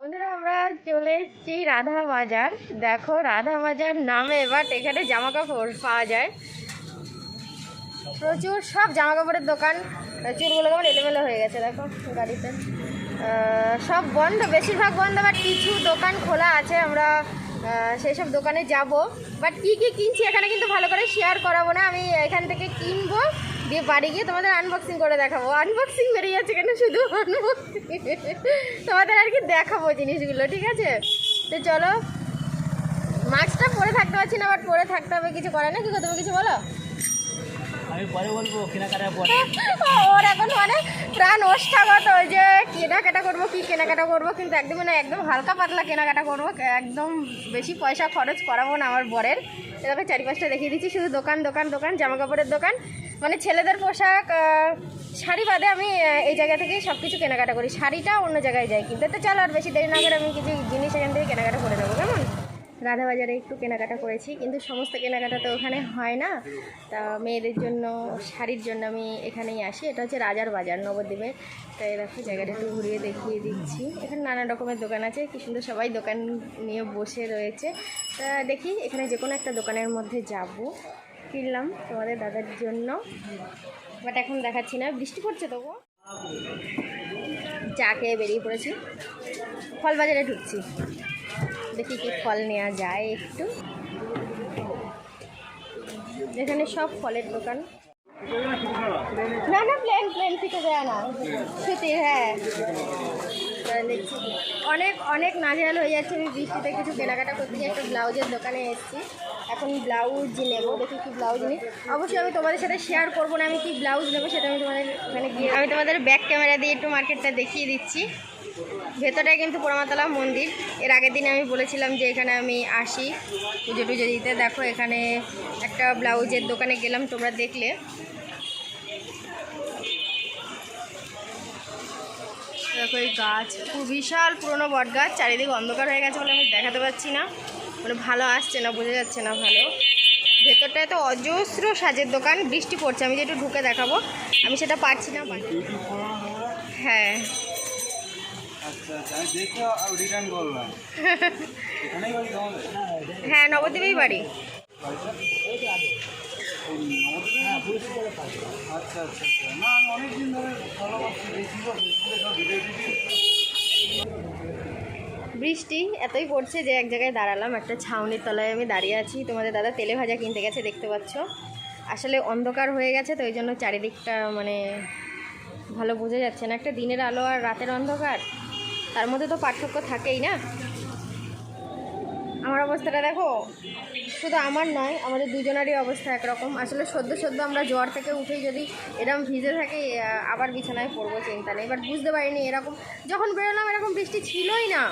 বন্ধুরা আমরা চলে এসেছি রাধা বাজার। দেখো রাধা বাজার নামে বাট এখানে জামা কাপড় পাওয়া যায় প্রচুর, সব জামা কাপড়ের দোকান। চুলগুলো কেমন এলোমেলো হয়ে গেছে দেখো গাড়িতে, সব বন্ধ, বেশিরভাগ বন্ধ, বাট কিছু দোকান খোলা আছে। আমরা সেই সব দোকানে যাব, বাট কী কী কিনছি এখানে কিন্তু ভালো করে শেয়ার করাবো না। আমি এখান থেকে কিনবো, দিয়ে বাড়ি গিয়ে তোমাদের আনবক্সিং করে দেখাবো। আনবক্সিং বেরিয়ে যাচ্ছে কেন, শুধু আনবক্সিং তোমাদের আর কি দেখাবো জিনিসগুলো, ঠিক আছে? তো চলো, মাস্কটা পরে থাকতে পারছি না, বাট পরে থাকতে হবে, কিছু করে না। কি তুমি কিছু বলো? আমি পরে বলবো কেনাকাটা পরে। ওর এখন মানে প্রাণ ওষ্ঠাগত, ওই যে কেনাকাটা করবো, কি কেনাকাটা করবো, কিন্তু একদম না, একদম হালকা পাতলা কেনাকাটা করবো, একদম বেশি পয়সা খরচ করাবো না আমার বরের। এরকম চারিপাশটা দেখিয়ে দিচ্ছি, শুধু দোকান দোকান দোকান, জামা কাপড়ের দোকান, মানে ছেলেদের পোশাক, শাড়ি বাদে আমি এই জায়গা থেকেই সব কিছু কেনাকাটা করি। শাড়িটা অন্য জায়গায় যাই কিনতে। তো চলো আর বেশি দেরি না করে আমি কিছু জিনিস এখান থেকে কেনাকাটা করে দেবো, কেমন? রাধা বাজারে একটু কেনাকাটা করেছি, কিন্তু সমস্ত কেনাকাটা তো ওখানে হয় না। তা মেয়েদের জন্য, শাড়ির জন্য আমি এখানেই আসি। এটা হচ্ছে রাজার বাজার, নবদ্বীপের। তাই দেখো জায়গাটা একটু ঘুরিয়ে দেখিয়ে দিচ্ছি। এখানে নানা রকমের দোকান আছে, কি সুন্দর সবাই দোকান নিয়ে বসে রয়েছে। তা দেখি এখানে যে কোনো একটা দোকানের মধ্যে যাব। কিনলাম তোমাদের দাদার জন্য, বাট এখন দেখাচ্ছি না, বৃষ্টি পড়ছে তবু। চা খেয়ে বেরিয়ে পড়েছি, ফল বাজারে ঢুকছি, দেখি কি ফল নেওয়া যায় একটু। এখানে সব ফলের দোকান। না না, প্লেন প্লেন ফিতে দেয় না, সুতি। হ্যাঁ, দেখছি অনেক অনেক নাজেহাল হয়ে যাচ্ছে। আমি বৃষ্টিতে কিছু কেনাকাটা করতে গিয়ে একটা ব্লাউজের দোকানে এসেছি, এখন ব্লাউজ নেবো। দেখি কি ব্লাউজ নিই। অবশ্যই আমি তোমাদের সাথে শেয়ার করবো না আমি কি ব্লাউজ নেবো, সেটা আমি তোমাদের ওখানে গিয়ে আমি তোমাদের ব্যাক ক্যামেরা দিয়ে একটু মার্কেটটা দেখিয়ে দিচ্ছি। ভেতরটায় কিন্তু পোড়ামাতলা মন্দির। এর আগের দিনে আমি বলেছিলাম যে এখানে আমি আসি পুজো টুজো দিতে। দেখো এখানে একটা ব্লাউজের দোকানে গেলাম, তোমরা দেখলে। দেখো এই গাছ, খুব বিশাল পুরনো বট গাছ, চারিদিকে অন্ধকার হয়ে গেছে বলে আমি দেখাতে পারছি না, মানে ভালো আসছে না, বোঝা যাচ্ছে না ভালো। ভেতরটায় তো অজস্র সাজের দোকান। বৃষ্টি পড়ছে, আমি যে একটু ঢুকে দেখাবো, আমি সেটা পারছি না। হ্যাঁ হ্যাঁ, নবদ্বীপেই বাড়ি। বৃষ্টি এতই পড়ছে যে এক জায়গায় দাঁড়ালাম, একটা ছাউনির তলায় আমি দাঁড়িয়ে আছি। তোমাদের দাদা তেলে ভাজা কিনতে গেছে, দেখতে পাচ্ছ। আসলে অন্ধকার হয়ে গেছে তো ওই জন্য চারিদিকটা মানে ভালো বোঝা যাচ্ছে না। একটা দিনের আলো আর রাতের অন্ধকার, তার মধ্যে তো পার্থক্য থাকেই না। আমার অবস্থাটা দেখো, শুধু আমার নয়, আমাদের দুজনারই অবস্থা একরকম। আসলে সদ্য আমরা জ্বর থেকে উঠেই যদি এরকম ভিজে থাকি, আবার বিছানায় পড়বো, চিন্তা নেই। এবার বুঝতে পারিনি এরকম, যখন বেরোলাম এরকম বৃষ্টি ছিলই না,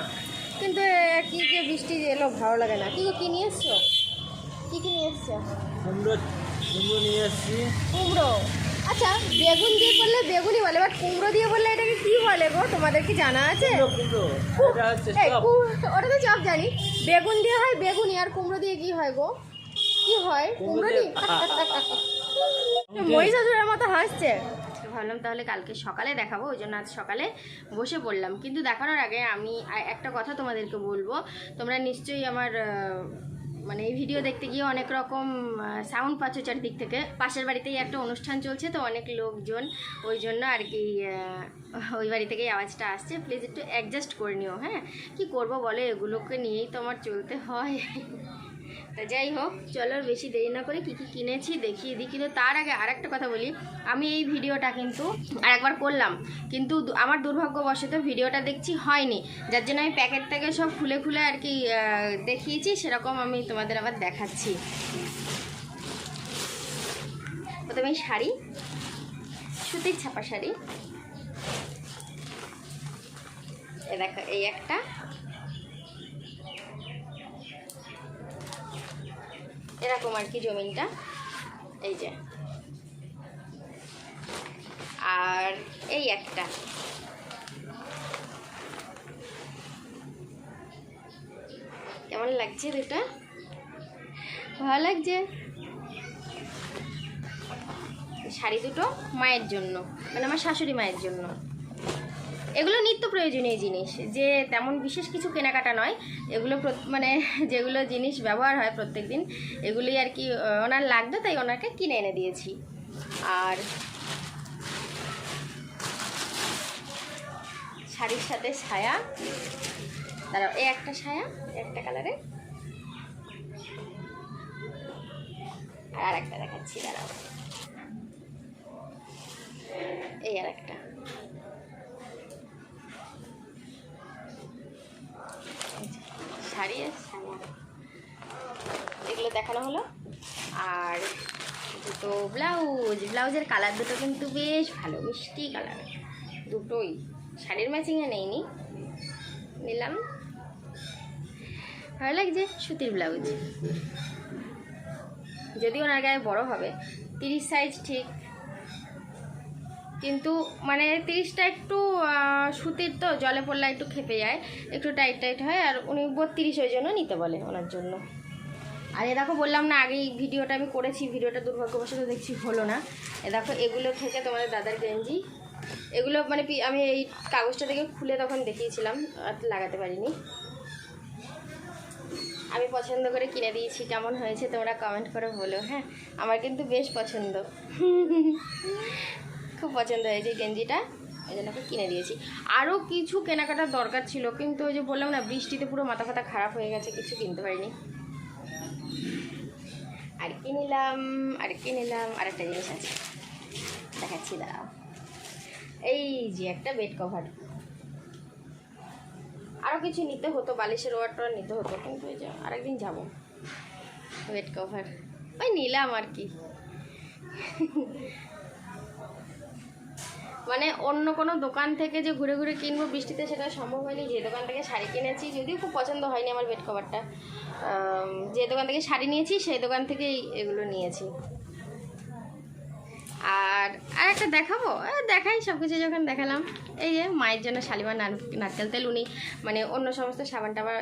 কিন্তু কী যে বৃষ্টি এলো, ভালো লাগে না। কী নিয়ে এসছো? কী নিয়ে এসছো? কুমড়ো নিয়ে এসছি। কুমড়ো? আচ্ছা, বেগুন দিয়ে বললে বেগুনই বলে, বাট কুমড়ো দিয়ে বললে এটাকে কী বলে গো? তোমাদের কি জানা আছে? ওটা তো চপ জানি। বেগুন দিয়ে হয় বেগুনি, আর কুমড়ো দিয়ে কি হয় গো? কি হয়? কুমড়ো দিয়ে মহিষাসুরের মতো হাসছে। ভাবলাম তাহলে কালকে সকালে দেখাবো, ওই জন্য আজ সকালে বসে পড়লাম। কিন্তু দেখানোর আগে আমি একটা কথা তোমাদেরকে বলবো। তোমরা নিশ্চয়ই আমার মানে এই ভিডিও দেখতে গিয়ে অনেক রকম সাউন্ড পাচ্ছ চারদিক থেকে। পাশের বাড়িতেই একটা অনুষ্ঠান চলছে, তো অনেক লোকজন, ওই জন্য আর কি ওই বাড়ি থেকেই আওয়াজটা আসছে। প্লিজ একটু অ্যাডজাস্ট করে নিও। হ্যাঁ, কি করব বলে, এগুলোকে নিয়েই তো আমার চলতে হয়। তা যাই হোক, চলো বেশি দেরি না করে কী কী কিনেছি দেখিয়ে দিই। কিন্তু তার আগে আর একটা কথা বলি, আমি এই ভিডিওটা কিন্তু আরেকবার করলাম, কিন্তু আমার দুর্ভাগ্যবশত ভিডিওটা দেখছি হয়নি, যার জন্য আমি প্যাকেট থেকে সব খুলে খুলে আর কি দেখিয়েছি, সেরকম আমি তোমাদের আবার দেখাচ্ছি। প্রথমে শাড়ি, সুতির ছাপা শাড়ি, এ দেখো এই একটা, এরকম আর কি জমিনটা, এই যে। আর এই একটা, কেমন লাগছে দুটা? ভালো লাগছে। শাড়ি দুটো মায়ের জন্য, মানে আমার শাশুড়ি মায়ের জন্য। এগুলো নিত্য প্রয়োজনীয় জিনিস, যে তেমন বিশেষ কিছু কেনাকাটা নয় এগুলো, মানে যেগুলো জিনিস ব্যবহার হয় প্রত্যেক দিন এগুলি আর কি ওনার লাগতো, তাই ওনাকে কিনে এনে দিয়েছি। আর শাড়ির সাথে সায়া, দাঁড়াও এই একটা সায়া একটা কালারে, আর একটা দেখাচ্ছি দাঁড়াও, এই আর একটা, শাড়ি আর সায়া এগুলো দেখানো হলো। আর দুটো ব্লাউজের কালার দুটো কিন্তু বেশ ভালো, মিষ্টি কালার দুটোই, শাড়ির ম্যাচিংয়ে নেইনি, নিলাম, ভালো লাগছে। সুতির ব্লাউজ, যদি ওনার গায়ে বড় হবে 30 সাইজ ঠিক, কিন্তু মানে 30টা একটু সুতির তো জলে পড়লে একটু খেপে যায়, একটু টাইট টাইট হয়, আর উনি 32 ওই জন্য নিতে বলে ওনার জন্য। আর এ দেখো বললাম না আগেই ভিডিওটা আমি করেছি, ভিডিওটা দুর্ভাগ্যবশত দেখছি হলো না। এ দেখো এগুলো থেকে তোমাদের দাদার গেঞ্জি, এগুলো মানে আমি এই কাগজটা থেকে খুলে তখন দেখিয়েছিলাম, আর লাগাতে পারিনি। আমি পছন্দ করে কিনে দিয়েছি, কেমন হয়েছে তোমরা কমেন্ট করে বলো। হ্যাঁ, আমার কিন্তু বেশ পছন্দ, খুব পছন্দ হয়েছে গেঞ্জিটা, এই জন্য কিনে দিয়েছি। আরও কিছু কেনাকাটার দরকার ছিল, কিন্তু ওই যে বললাম না বৃষ্টিতে পুরো মাথা ফাতা খারাপ হয়ে গেছে, কিছু কিনতে পারিনি। আর কি নিলাম, আর একটা জিনিস আছে দেখাচ্ছি দাঁড়াও, এই যে একটা বেড কভার, আরও কিছু নিতে হতো, বালিশের ওয়ারটা নিতে হতো, কিন্তু ওই যে আরেকদিন যাবো। বেড কভার ওই নিলাম আর কি, মানে অন্য কোনো দোকান থেকে যে ঘুরে ঘুরে কিনবো বৃষ্টিতে সেটা সম্ভব হয়নি। যে দোকান থেকে শাড়ি কিনেছি, যদিও খুব পছন্দ হয়নি আমার বেড কভারটা, যে দোকান থেকে শাড়ি নিয়েছি সেই দোকান থেকেই এগুলো নিয়েছি। আর একটা দেখাবো, দেখাই সব কিছু যখন দেখালাম, এই যে মায়ের জন্য শালিমার নারকেল তেল, উনি মানে অন্য সমস্ত সাবান টাবার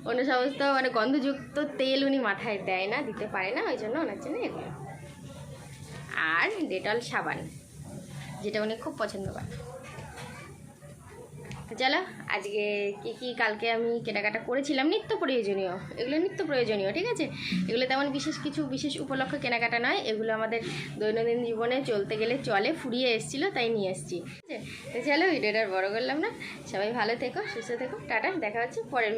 অন্য সমস্ত মানে গন্ধযুক্ত তেল উনি মাথায় দেয় না, দিতে পারে না, ওই জন্য ওনার জন্য এগুলো। আর ডেটল সাবান, যেটা উনি খুব পছন্দ করেন। চলো আজকে কি কালকে আমি কেনাকাটা করেছিলাম নিত্য প্রয়োজনীয়, এগুলো নিত্য প্রয়োজনীয়, ঠিক আছে, এগুলো তেমন বিশেষ উপলক্ষে কেনাকাটা নয়, এগুলো আমাদের দৈনন্দিন জীবনে চলতে গেলে চলে, ফুরিয়ে এসেছিলো তাই নিয়ে এসেছি, ঠিক আছে। তো চলো ভিডিওটা বড় করলাম না, সবাই ভালো থেকো, সুস্থ থেকো, টাটা, দেখা হচ্ছে পরের ভিডিও।